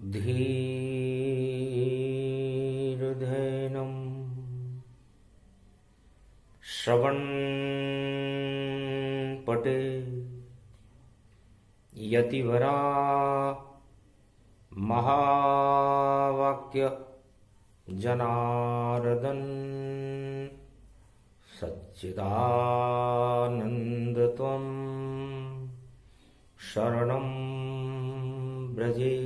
धीर्धैनं श्रवणपटे यतिवरा महावाक्य जनार्दन सच्चिदानंद त्वं शरणं व्रजे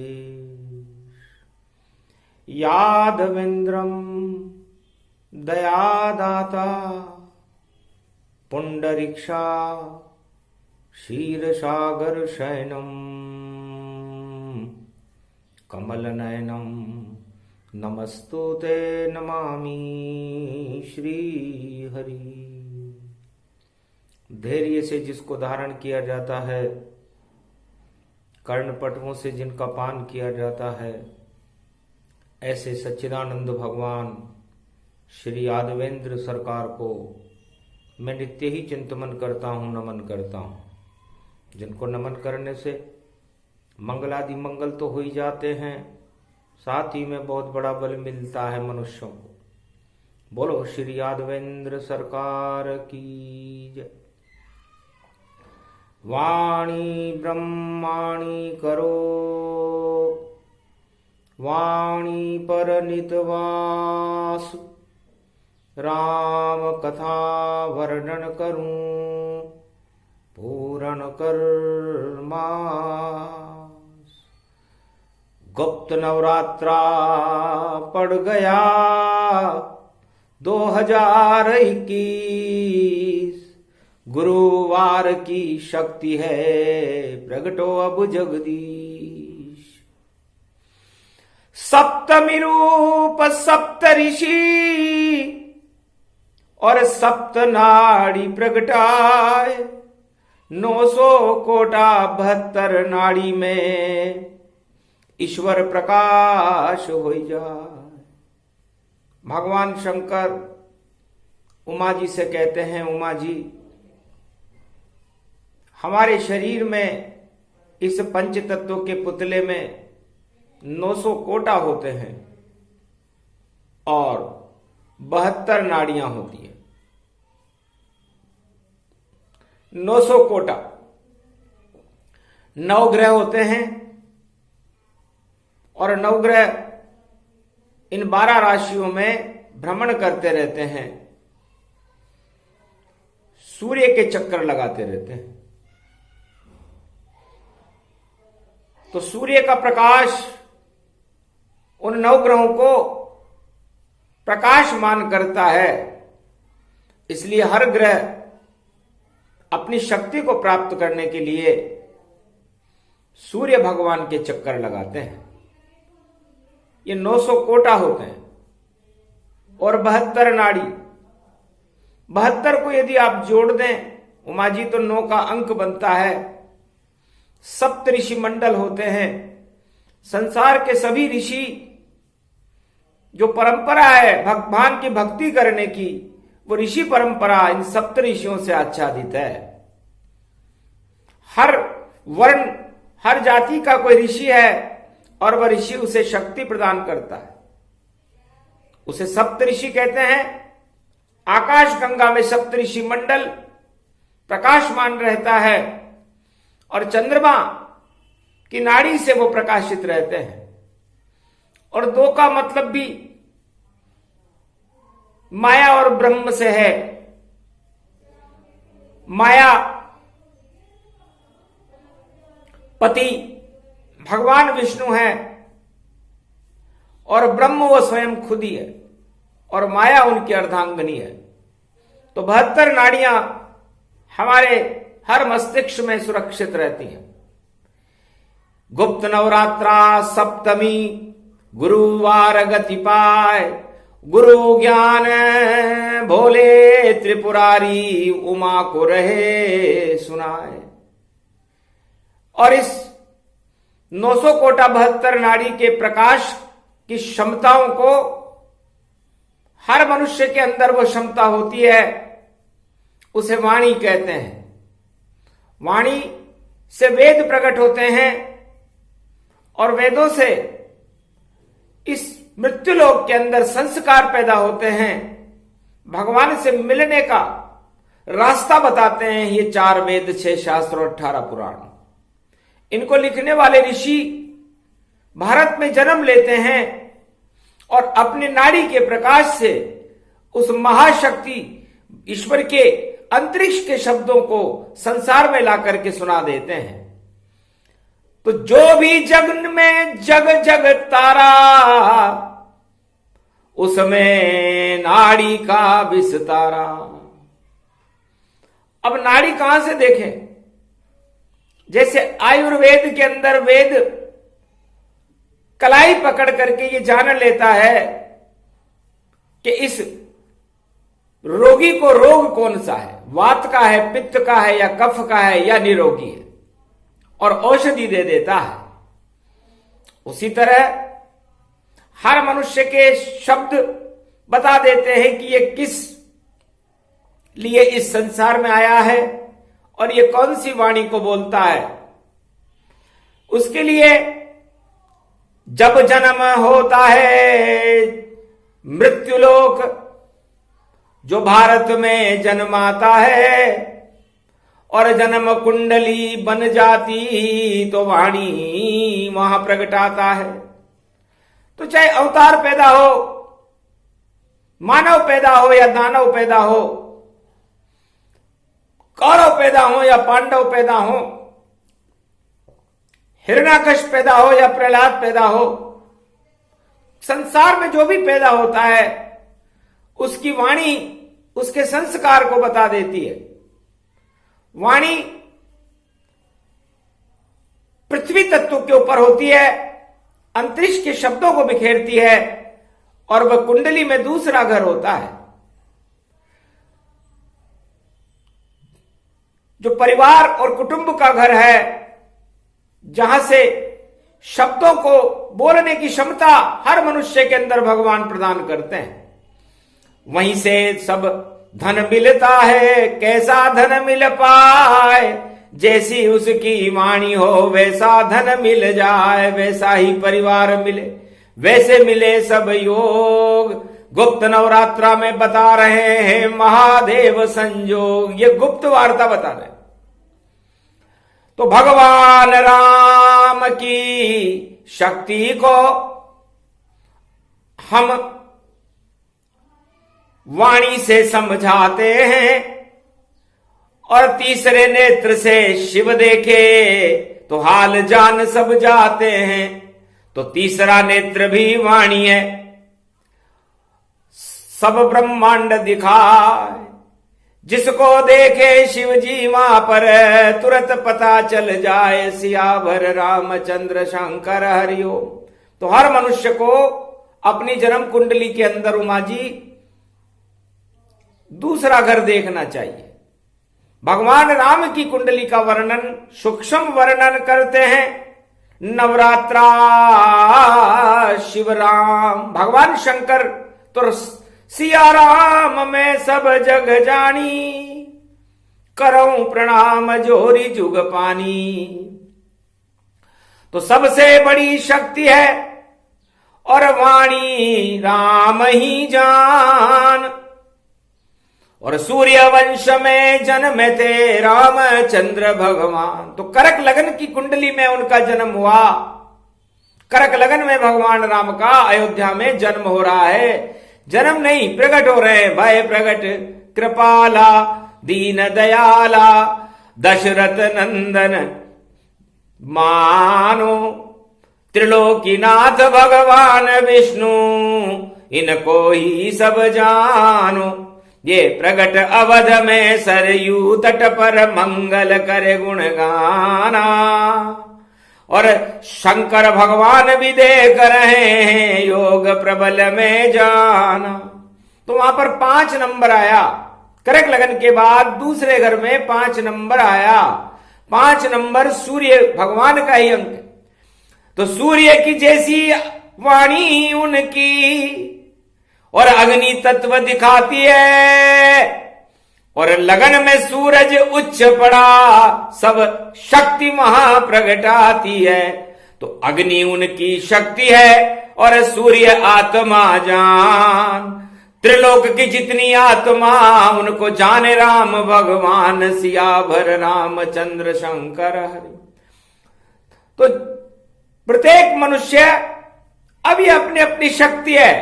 यादवेन्द्रं दयादाता पुंडरीक्षा क्षीरसागर शयनं कमलनयनं नमस्तुते नमामि श्रीहरि। धैर्य से जिसको धारण किया जाता है, कर्णपटवों से जिनका पान किया जाता है, ऐसे सच्चिदानंद भगवान श्री यादवेंद्र सरकार को मैं नित्य ही चिंतन करता हूँ, नमन करता हूँ। जिनको नमन करने से मंगलादि मंगल तो हो ही जाते हैं, साथ ही में बहुत बड़ा बल मिलता है मनुष्यों को। बोलो श्री यादवेंद्र सरकार की जय। वाणी ब्रह्माणी करो, वाणी पर नितवासु, राम कथा वर्णन करूं पूर्ण कर मास। गुप्त नवरात्रा पड़ गया 2021, गुरुवार की शक्ति है प्रगटो अब जगदीश। सप्तमी रूप सप्त ऋषि और सप्त नाड़ी प्रगटाए, 900 कोटा 72 नाड़ी में ईश्वर प्रकाश हो जाए। भगवान शंकर उमा जी से कहते हैं, उमा जी हमारे शरीर में इस पंच तत्व के पुतले में 900 कोटा होते हैं और 72 नाड़ियां होती है। 900 कोटा 9 ग्रह होते हैं और 9 ग्रह इन 12 राशियों में भ्रमण करते रहते हैं, सूर्य के चक्कर लगाते रहते हैं। तो सूर्य का प्रकाश उन 9 ग्रहों को प्रकाशमान करता है, इसलिए हर ग्रह अपनी शक्ति को प्राप्त करने के लिए सूर्य भगवान के चक्कर लगाते हैं। ये 900 कोटा होते हैं और 72 नाड़ी। 72 को यदि आप जोड़ दें उमा जी तो 9 का अंक बनता है। सप्त ऋषि मंडल होते हैं। संसार के सभी ऋषि जो परंपरा है भगवान की भक्ति करने की, वो ऋषि परंपरा इन सप्त ऋषियों से आच्छादित है। हर वर्ण हर जाति का कोई ऋषि है और वह ऋषि उसे शक्ति प्रदान करता है, उसे सप्त ऋषि कहते हैं। आकाश गंगा में सप्त ऋषि मंडल प्रकाशमान रहता है और चंद्रमा की नाड़ी से वो प्रकाशित रहते हैं। और 2 का मतलब भी माया और ब्रह्म से है। माया पति भगवान विष्णु है और ब्रह्म वो स्वयं खुद ही है और माया उनकी अर्धांगिनी है। तो 72 नाड़ियां हमारे हर मस्तिष्क में सुरक्षित रहती हैं। गुप्त नवरात्रा सप्तमी गुरुवार गति पाए, गुरु ज्ञान भोले त्रिपुरारी उमा को रहे सुनाए। और इस 900 कोटा 72 नाड़ी के प्रकाश की क्षमताओं को हर मनुष्य के अंदर वो क्षमता होती है, उसे वाणी कहते हैं। वाणी से वेद प्रकट होते हैं और वेदों से मृत्युलोक के अंदर संस्कार पैदा होते हैं, भगवान से मिलने का रास्ता बताते हैं ये 4 वेद, 6 शास्त्र और 18 पुराण। इनको लिखने वाले ऋषि भारत में जन्म लेते हैं और अपने नाड़ी के प्रकाश से उस महाशक्ति ईश्वर के अंतरिक्ष के शब्दों को संसार में ला करके सुना देते हैं। तो जो भी जग में जग जग तारा, उसमें नाड़ी का विस्तारा। अब नाड़ी कहां से देखें? जैसे आयुर्वेद के अंदर वेद कलाई पकड़ करके ये जान लेता है कि इस रोगी को रोग कौन सा है, वात का है, पित्त का है, या कफ का है, या निरोगी है, और औषधि दे देता है। उसी तरह हर मनुष्य के शब्द बता देते हैं कि ये किस लिए इस संसार में आया है और ये कौन सी वाणी को बोलता है। उसके लिए जब जन्म होता है मृत्युलोक, जो भारत में जन्माता है, और जन्म कुंडली बन जाती तो वाणी वहां प्रगटाता है। तो चाहे अवतार पैदा हो, मानव पैदा हो या दानव पैदा हो, कौरव पैदा हो या पांडव पैदा हो, हिरण्याकश पैदा हो या प्रहलाद पैदा हो, संसार में जो भी पैदा होता है उसकी वाणी उसके संस्कार को बता देती है। वाणी पृथ्वी तत्व के ऊपर होती है, अंतरिक्ष के शब्दों को बिखेरती है, और वह कुंडली में दूसरा घर होता है। जो परिवार और कुटुंब का घर है, जहां से शब्दों को बोलने की क्षमता हर मनुष्य के अंदर भगवान प्रदान करते हैं, वहीं से सब धन मिलता है। कैसा धन मिल पाए, जैसी उसकी वाणी हो वैसा धन मिल जाए, वैसा ही परिवार मिले, वैसे मिले सब योग। गुप्त नवरात्रा में बता रहे हैं महादेव संजोग, ये गुप्त वार्ता बता रहे हैं। तो भगवान राम की शक्ति को हम वाणी से समझाते हैं, और तीसरे नेत्र से शिव देखे तो हाल जान सब जाते हैं। तो तीसरा नेत्र भी वाणी है, सब ब्रह्मांड दिखाए, जिसको देखे शिव जी वहां पर तुरंत पता चल जाए, सियावर रामचंद्र शंकर हरिओम। तो हर मनुष्य को अपनी जन्म कुंडली के अंदर उमा जी दूसरा घर देखना चाहिए। भगवान राम की कुंडली का वर्णन, सूक्ष्म वर्णन करते हैं नवरात्रा शिवराम। भगवान शंकर तो सिया राम में सब जग जानी, करऊं प्रणाम जोरी जुग पानी। तो सबसे बड़ी शक्ति है और वाणी राम ही जान। और सूर्य वंश में जन्मे थे रामचंद्र भगवान। तो करक लगन की कुंडली में उनका जन्म हुआ। करक लगन में भगवान राम का अयोध्या में जन्म हो रहा है। जन्म नहीं, प्रकट हो रहे हैं। भय प्रकट कृपाला दीन दयाला दशरथ नंदन मानो, त्रिलोकीनाथ भगवान विष्णु इनको ही सब जानो। ये प्रगट अवध में सरयू तट पर मंगल करे गुण गाना। और शंकर भगवान भी देख रहे हैं योग प्रबल में जाना। तो वहां पर 5 नंबर आया। करक लगन के बाद दूसरे घर में 5 नंबर आया। 5 नंबर सूर्य भगवान का ही अंक। तो सूर्य की जैसी वाणी उनकी, और अग्नि तत्व दिखाती है, और लगन में सूरज उच्च पड़ा, सब शक्ति वहां प्रगटाती है। तो अग्नि उनकी शक्ति है और सूर्य आत्मा जान। त्रिलोक की जितनी आत्मा उनको जाने राम भगवान सियावर रामचंद्र शंकर हरि। तो प्रत्येक मनुष्य अभी अपनी अपनी शक्ति है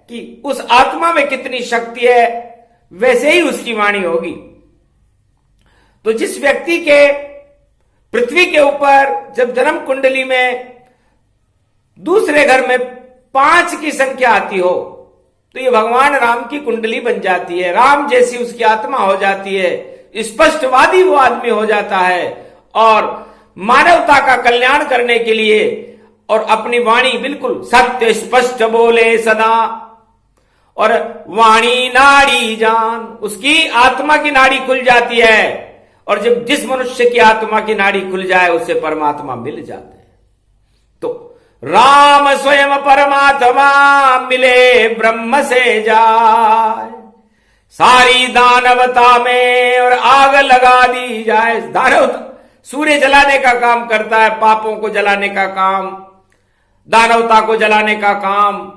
कि उस आत्मा में कितनी शक्ति है वैसे ही उसकी वाणी होगी। तो जिस व्यक्ति के पृथ्वी के ऊपर जब जन्म कुंडली में दूसरे घर में 5 की संख्या आती हो तो ये भगवान राम की कुंडली बन जाती है, राम जैसी उसकी आत्मा हो जाती है, स्पष्टवादी वो आदमी हो जाता है और मानवता का कल्याण करने के लिए और अपनी वाणी बिल्कुल सत्य स्पष्ट बोले सदा। और वाणी नाड़ी जान, उसकी आत्मा की नाड़ी खुल जाती है और जब जिस मनुष्य की आत्मा की नाड़ी खुल जाए उसे परमात्मा मिल जाते हैं। तो राम स्वयं परमात्मा मिले ब्रह्म से जाए, सारी दानवता में और आग लगा दी जाए। दानवता सूर्य जलाने का काम करता है, पापों को जलाने का काम, दानवता को जलाने का काम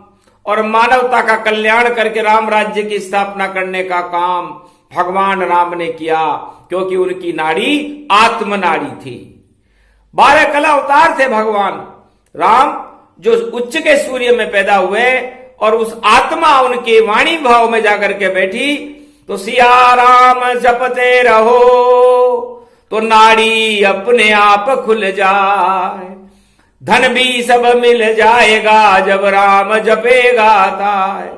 और मानवता का कल्याण करके राम राज्य की स्थापना करने का काम भगवान राम ने किया, क्योंकि उनकी नाड़ी आत्म नाड़ी थी। 12 कला अवतार थे भगवान राम, जो उच्च के सूर्य में पैदा हुए और उस आत्मा उनके वाणी भाव में जाकर के बैठी। तो सिया राम जपते रहो तो नाड़ी अपने आप खुल जाए, धन भी सब मिल जाएगा जब राम जपेगा ताय।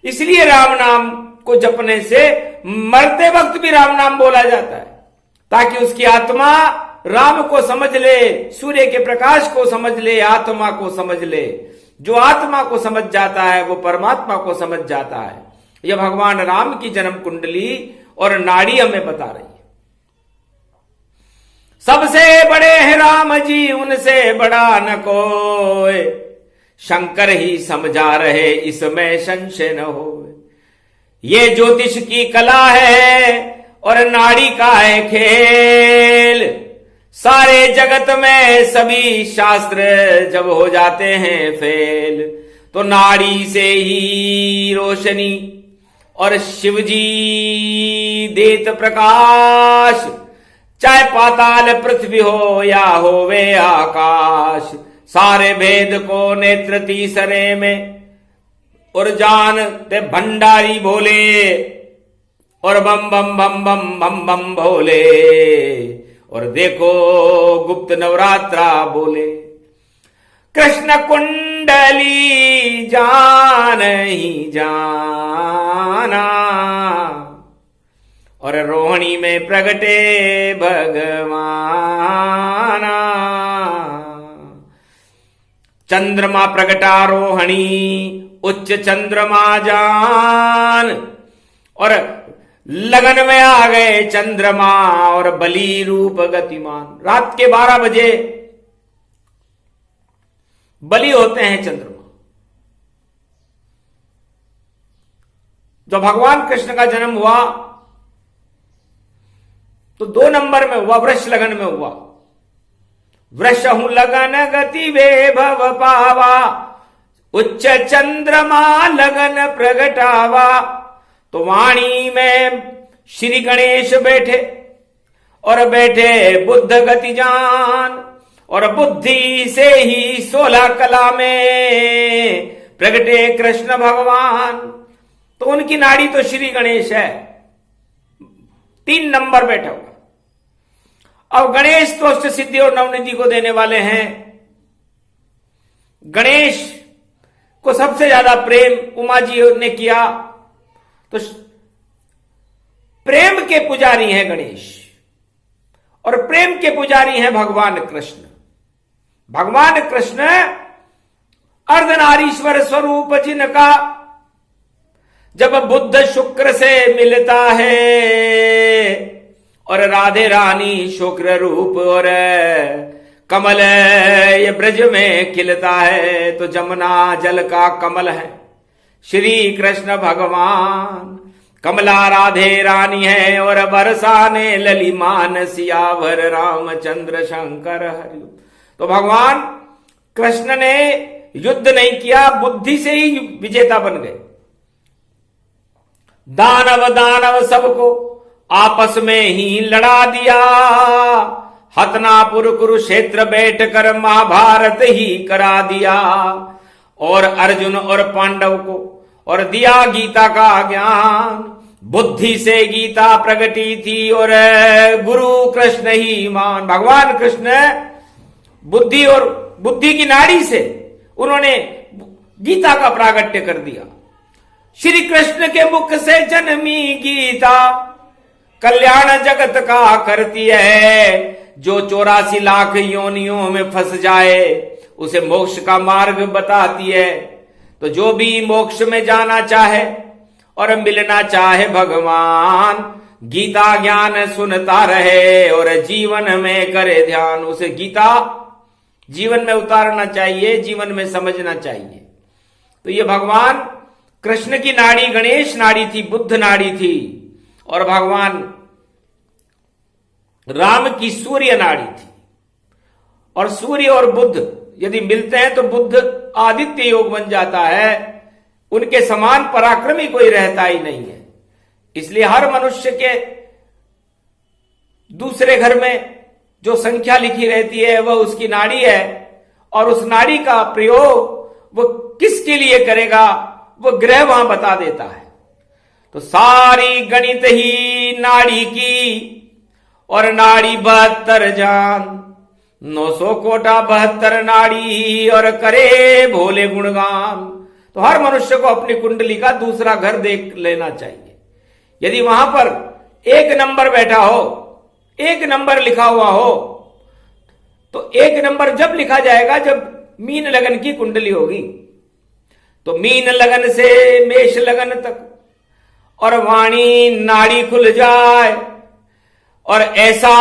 इसलिए राम नाम को जपने से मरते वक्त भी राम नाम बोला जाता है, ताकि उसकी आत्मा राम को समझ ले, सूर्य के प्रकाश को समझ ले, आत्मा को समझ ले। जो आत्मा को समझ जाता है वो परमात्मा को समझ जाता है। यह भगवान राम की जन्म कुंडली और नाड़ी हमें बता रही है। सबसे बड़े हैं राम जी, उनसे बड़ा न कोई, शंकर ही समझा रहे इसमें संशय न हो। ये ज्योतिष की कला है और नाड़ी का है खेल, सारे जगत में सभी शास्त्र जब हो जाते हैं फेल, तो नाड़ी से ही रोशनी और शिवजी देत प्रकाश, चाहे पाताल पृथ्वी हो या होवे आकाश, सारे भेद को नेत्र तीसरे में और जानते भंडारी भोले और बम बम बम बम बम बम भोले। और देखो गुप्त नवरात्रा बोले, कृष्ण कुंडली जान ही जाना और रोहिणी में प्रगटे भगवाना। चंद्रमा प्रगटा रोहिणी उच्च चंद्रमा जान, और लगन में आ गए चंद्रमा और बली रूप गतिमान। रात के 12 बजे बली होते हैं चंद्रमा। जब भगवान कृष्ण का जन्म हुआ तो 2 नंबर में हुआ, वृष लगन में हुआ। वृषहु लगन गति वैभव पावा, उच्च चंद्रमा लगन प्रगटावा। तो वाणी में श्री गणेश बैठे और बैठे बुद्ध गति जान, और बुद्धि से ही 16 कला में प्रगटे कृष्ण भगवान। तो उनकी नाड़ी तो श्री गणेश है, 3 नंबर बैठा हुआ। अब गणेश तो अष्ट सिद्धि और नवनिधि को देने वाले हैं। गणेश को सबसे ज्यादा प्रेम उमा जी ने किया, तो प्रेम के पुजारी हैं गणेश, और प्रेम के पुजारी हैं भगवान कृष्ण। भगवान कृष्ण अर्धनारीश्वर स्वरूप, जिनका जब बुद्ध शुक्र से मिलता है और राधे रानी शुक्र रूप और कमल ये ब्रज में खिलता है, तो जमुना जल का कमल है श्री कृष्ण भगवान। कमला राधे रानी है और बरसाने ललिमान सियावर रामचंद्र शंकर हरि। तो भगवान कृष्ण ने युद्ध नहीं किया, बुद्धि से ही विजेता बन गए। दानव दानव सबको आपस में ही लड़ा दिया, हतनापुर कुरुक्षेत्र बैठकर महाभारत ही करा दिया। और अर्जुन और पांडव को और दिया गीता का ज्ञान, बुद्धि से गीता प्रगटी थी और गुरु कृष्ण ही मान। भगवान कृष्ण बुद्धि और बुद्धि की नाड़ी से उन्होंने गीता का प्रागट्य कर दिया। श्री कृष्ण के मुख से जन्मी गीता कल्याण जगत का करती है। जो 84 लाख योनियों में फंस जाए उसे मोक्ष का मार्ग बताती है। तो जो भी मोक्ष में जाना चाहे और मिलना चाहे भगवान, गीता ज्ञान सुनता रहे और जीवन में करे ध्यान। उसे गीता जीवन में उतारना चाहिए, जीवन में समझना चाहिए। तो ये भगवान कृष्ण की नाड़ी गणेश नाड़ी थी, बुद्ध नाड़ी थी, और भगवान राम की सूर्य नाड़ी थी। और सूर्य और बुद्ध यदि मिलते हैं तो बुद्ध आदित्य योग बन जाता है। उनके समान पराक्रमी कोई रहता ही नहीं है। इसलिए हर मनुष्य के दूसरे घर में जो संख्या लिखी रहती है वह उसकी नाड़ी है, और उस नाड़ी का प्रयोग वो किसके लिए करेगा वो ग्रह वहां बता देता है। तो सारी गणित ही नाड़ी की, और नाड़ी 72 जान, 900 कोटा 72 नाड़ी, और करे भोले गुणगान। तो हर मनुष्य को अपनी कुंडली का दूसरा घर देख लेना चाहिए। यदि वहां पर 1 नंबर बैठा हो, 1 नंबर लिखा हुआ हो, तो 1 नंबर जब लिखा जाएगा जब मीन लगन की कुंडली होगी। तो मीन लगन से मेष लगन तक और वाणी नाड़ी खुल जाए, और ऐसा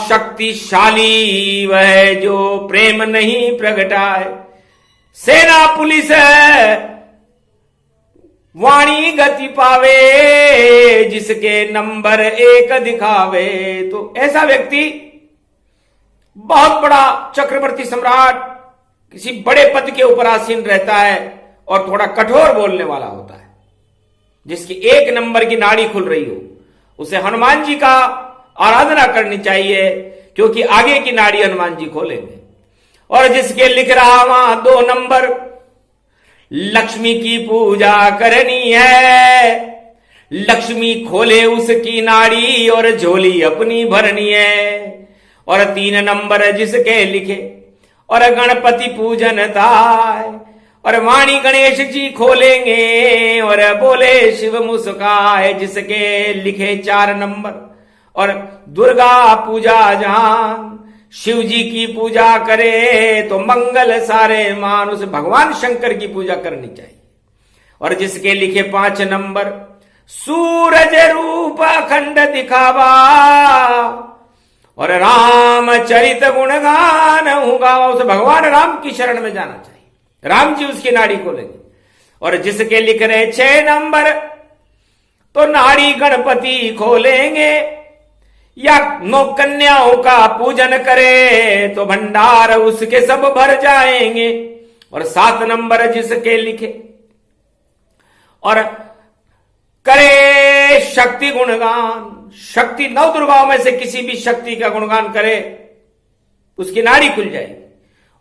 शक्तिशाली वह जो प्रेम नहीं प्रगटाए। सेना पुलिस वाणी गति पावे, जिसके नंबर 1 दिखावे। तो ऐसा व्यक्ति बहुत बड़ा चक्रवर्ती सम्राट, किसी बड़े पद के ऊपर आसीन रहता है और थोड़ा कठोर बोलने वाला होता है। जिसकी 1 नंबर की नाड़ी खुल रही हो, उसे हनुमान जी का आराधना करनी चाहिए, क्योंकि आगे की नाड़ी हनुमान जी खोलेंगे। और जिसके लिख रहा वहां 2 नंबर, लक्ष्मी की पूजा करनी है। लक्ष्मी खोले उसकी नाड़ी और झोली अपनी भरनी है। और 3 नंबर जिसके लिखे और गणपति पूजन थाय, और वाणी गणेश जी खोलेंगे और बोले शिव मुस्काए। जिसके लिखे 4 नंबर और दुर्गा पूजा जहान, शिव जी की पूजा करे तो मंगल सारे मान। उसे भगवान शंकर की पूजा करनी चाहिए। और जिसके लिखे 5 नंबर, सूरज रूप अखंड दिखावा और रामचरित गुणगान होगा। उसे भगवान राम की शरण में जाना चाहिए, राम जी उसकी नाड़ी खोलेंगे। और जिसके लिख रहे 6 नंबर, तो नाड़ी गणपति खोलेंगे। या 9 कन्याओं का पूजन करे तो भंडार उसके सब भर जाएंगे। और 7 नंबर जिसके लिखे और करे शक्ति गुणगान, शक्ति 9 दुर्गाओं में से किसी भी शक्ति का गुणगान करे उसकी नाड़ी खुल जाएगी।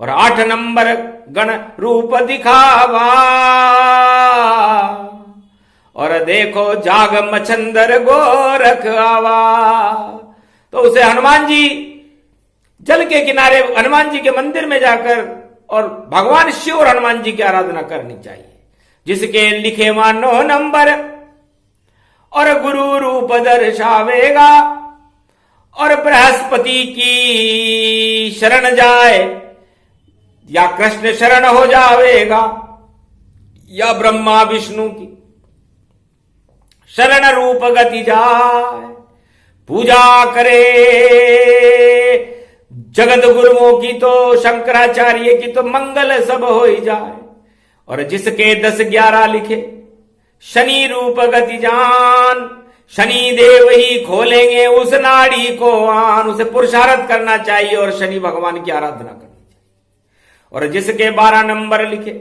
और 8 नंबर गण रूप दिखावा, और देखो जाग मछंदर गोरख आवा। तो उसे हनुमान जी जल के किनारे हनुमान जी के मंदिर में जाकर और भगवान शिव और हनुमान जी की आराधना करनी चाहिए। जिसके लिखे 9 नंबर और गुरु रूप दर्शावेगा, और बृहस्पति की शरण जाए या कृष्ण शरण हो जावेगा, या ब्रह्मा विष्णु की शरण रूप गति जाए। पूजा करे जगत गुरुओं की तो शंकराचार्य की तो मंगल सब हो ही जाए। और जिसके 10-11 लिखे शनि रूप गति जान, शनि देव ही खोलेंगे उस नाड़ी को आन। उसे पुरुषार्थ करना चाहिए और शनि भगवान की आराधना करनी चाहिए। और जिसके 12 नंबर लिखे,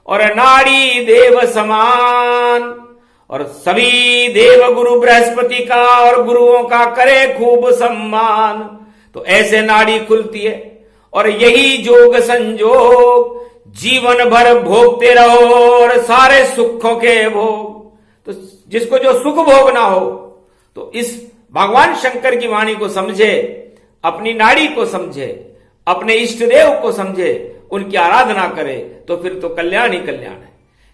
और नाड़ी देव समान, और सभी देव गुरु बृहस्पति का और गुरुओं का करे खूब सम्मान। तो ऐसे नाड़ी खुलती है और यही जोग संजोग जीवन भर भोगते रहो और सारे सुखों के भोग। तो जिसको जो सुख भोगना हो तो इस भगवान शंकर की वाणी को समझे, अपनी नाड़ी को समझे, अपने इष्ट देव को समझे, उनकी आराधना करे, तो फिर तो कल्याण ही कल्याण है।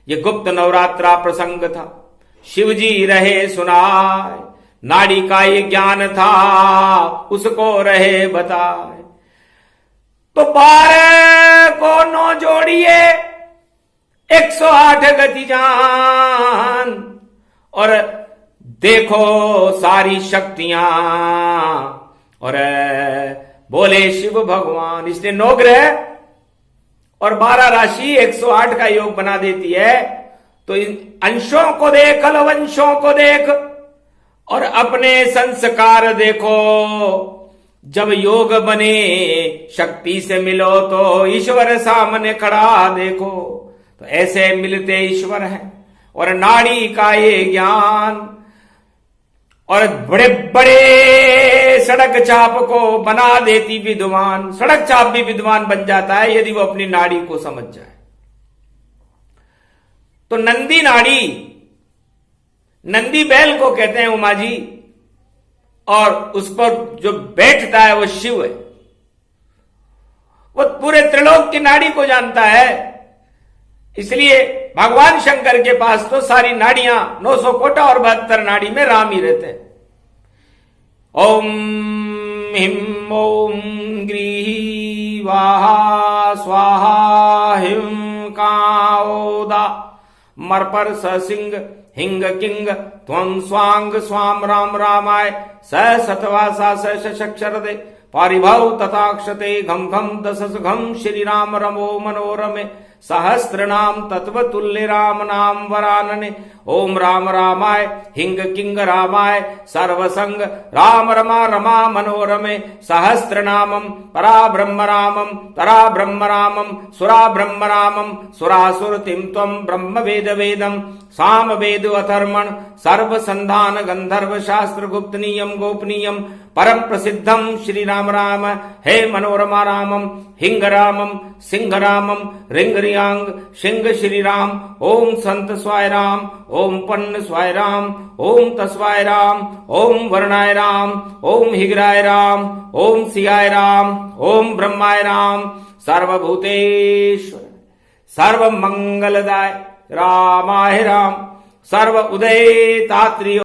ये गुप्त नवरात्रा प्रसंग था, शिव जी रहे सुनाए, नाड़ी का ये ज्ञान था उसको रहे बताए। तो 12 को 9 जोड़िए 108 गति जान, और देखो सारी शक्तियां, और बोले शिव भगवान। इसलिए 9 ग्रह और 12 राशि 108 का योग बना देती है। तो इन अंशों को देख, लवंशों को देख, और अपने संस्कार देखो। जब योग बने शक्ति से मिलो तो ईश्वर सामने खड़ा देखो। तो ऐसे मिलते ईश्वर हैं, और नाड़ी का ये ज्ञान, और बड़े बड़े सड़क चाप को बना देती विद्वान। सड़क चाप भी विद्वान बन जाता है यदि वो अपनी नाड़ी को समझ जाए। तो नंदी नाड़ी, नंदी बैल को कहते हैं उमा जी, और उस पर जो बैठता है वो शिव है। वो पूरे त्रिलोक की नाड़ी को जानता है। इसलिए भगवान शंकर के पास तो सारी नाड़ियां 900 कोटा और 72 नाड़ी में राम ही रहते हैं। ओम हिम ओम ग्रीवाहा स्वाहा हिम काओदा मरपर सिंह हिंग किंग त्वं स्वांग स्वाम राम रामाय स सतवासा सक्षर दे पारिभव तथाक्षते घम घम दशस घम श्री राम रमो मनोरमे सहस्त्र नाम तत्व तुल्य राम नाम वरानने। ओम राम रामाय हिंग किंग रामाय सर्वसंग राम रमा रमा मनोरमे सहस्त्र नामम परा ब्रह्म रामम तरा ब्रह्म रामम सुरा ब्रह्म रामम सुरासुरतिम त्वं ब्रह्म वेद वेदम साम वेद अथर्मण सर्व संधान गंधर्व शास्त्र गुप्त नियम गोपनीयम परम प्रसिद्धम श्री राम राम हे मनोरमा रामम हिंग रामम सिंह रामम रिंग रियांग सिंह श्री राम। ओम संत स्वाय राम, ओम पन्न स्वाय राम, ओम तस्वाय राम, ओम वर्णाय राम, ओम हिगराय राम, ओम सियाय राम, ओम ब्रह्माय राम। सर्वभूतेश्वर सर्व मंगलदाय रामाय राम, सर्व उदय तात्रिय